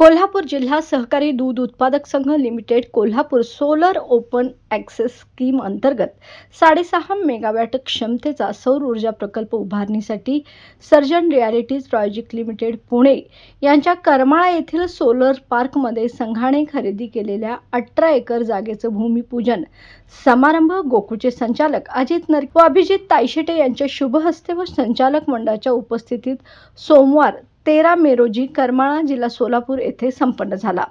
कोल्हापूर जिल्हा सहकारी दूध उत्पादक संघ limited Kolhapur solar open access scheme अंतर्गत 6.5 मेगावॅट क्षमतेचा सौर ऊर्जा प्रकल्प उभारणीसाठी सर्जन रिॲलिटीज प्रायोजिक लिमिटेड पुणे यांच्या करमाळा येथील सोलर पार्कमध्ये संघाने खरेदी केलेल्या 18 एकर जागेचं भूमिपूजन समारंभ गोकुळचे संचालक अजित नरके व अभिजित तायशेटे यांच्या शुभ हस्ते व संचालक मंडळाच्या उपस्थितीत सोमवार 13 मे रोजी करमाळा जिल्हा सोलापूर येथे संपन्न झाला।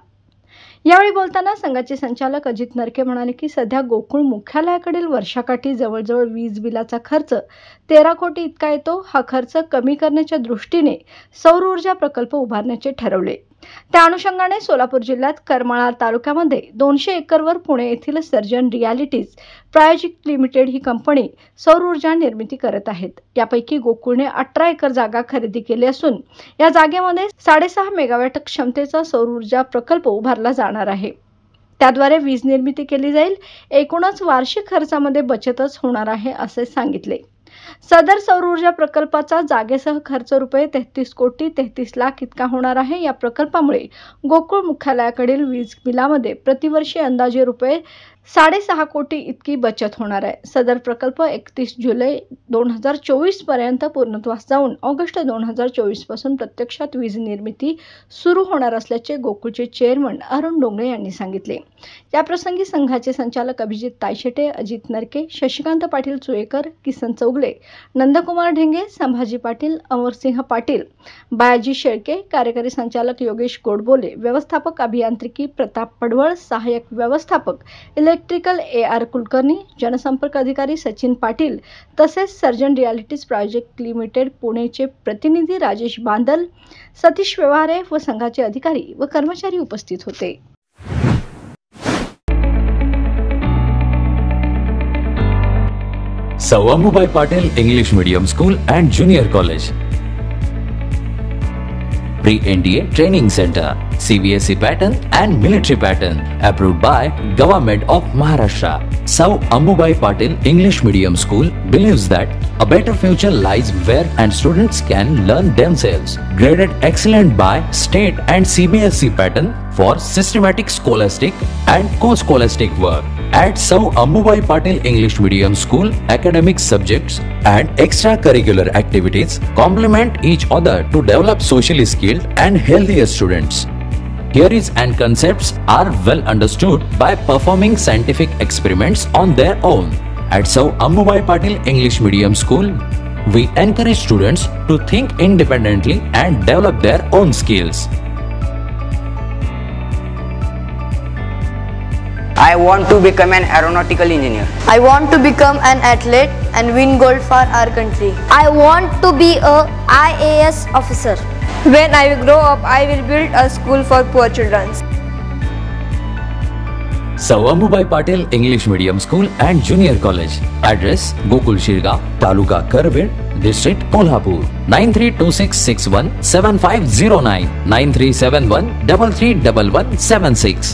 यावेळी बोलताना संघाचे संचालक अजित नरके म्हणाले की सध्या गोकुळ मुख्यालयाकडील वर्षाकाठी जवळजवळ वीज बिलाचा खर्च 13 कोटी इतका येतो। हा खर्च कमी करण्याच्या दृष्टीने सौर ऊर्जा प्रकल्प उभारण्याचे ठरवले। त्या अनुषंगाने सोलापूर जिल्ह्यात करमाळा तालुक्यामध्ये 200 एकरवर पुणे येथील सर्जन रिॲलिटीज प्रायोजिक लिमिटेड ही कंपनी सौर ऊर्जा निर्मिती करत आहेत। यापैकी गोकुळने 18 एकर जागा खरेदी केली असून या जागेमध्ये 6.5 मेगावॅट क्षमतेचा सौर ऊर्जा प्रकल्प उभारला जाणार आहे। त्याद्वारे वीज निर्मिती केली जाईल। एकूणच वार्षिक खर्चामध्ये बचतच होणार आहे असे सांगितले। सदर सौर ऊर्जा प्रकल्पाचा जागेसह खर्च रुपये 33 कोटी 33 लाख इतका होणार आहे। या प्रकल्पामुळे गोकुळ मुख्यालयाकडील वीज बिलामध्ये प्रतिवर्षी अंदाजे रुपये 6.5 कोटी इतकी बचत होणार आहे। सदर प्रकल्प 31 जुलै 2024 पर्यंत पूर्णत्वास जाऊन ऑगस्ट 2024 पासून प्रत्यक्षात वीज निर्मिती सुरू होणार असल्याचे गोकुळचे चेअरमन अरुण डोंगरे यांनी सांगितले। या प्रसंगी संघाचे संचालक अभिजित तायशेटे, अजित नरके, शशिकांत पाटील चुळेकर, किसन चौगले, नंदकुमार ढेंगे, संभाजी पाटील, अमरसिंह पाटील, बायाजी शेळके, कार्यकारी संचालक योगेश गोडबोले, व्यवस्थापक अभियांत्रिकी प्रताप पडवळ, सहाय्यक व्यवस्थापक इलेक्ट्रिकल AR कुलकर्णी, जनसंपर्क अधिकारी सचिन पाटील तसेच सर्जन रिॲलिटीज प्रायोजिक लिमिटेड पुणेचे प्रतिनिधी राजेश बांदल, सतीश व्यवहारे व संघाचे अधिकारी व कर्मचारी उपस्थित होते। सौ Ambubai Patil English medium school and junior college, Pre-NDA Training Center, CBSE pattern and military pattern, approved by Government of Maharashtra. Sir Ambubai Patil English Medium School believes that a better future lies where and students can learn themselves. Graded excellent by state and CBSE pattern for systematic scholastic and co-scholastic work. At Sir Ambubai Patil English Medium School, academic subjects and extracurricular activities complement each other to develop socially skilled and healthier students. Theories and concepts are well understood by performing scientific experiments on their own. At Sir Ambubai Patil English Medium School, we encourage students to think independently and develop their own skills. I want to become an aeronautical engineer. I want to become an athlete and win gold for our country. I want to be a IAS officer. When I grow up, I will build a school for poor children. Sir Ambubai Patil English Medium School and Junior College. Address: Gokul Shirgaon, Taluka Karved, District Kolhapur. 9326617509, 9371331176.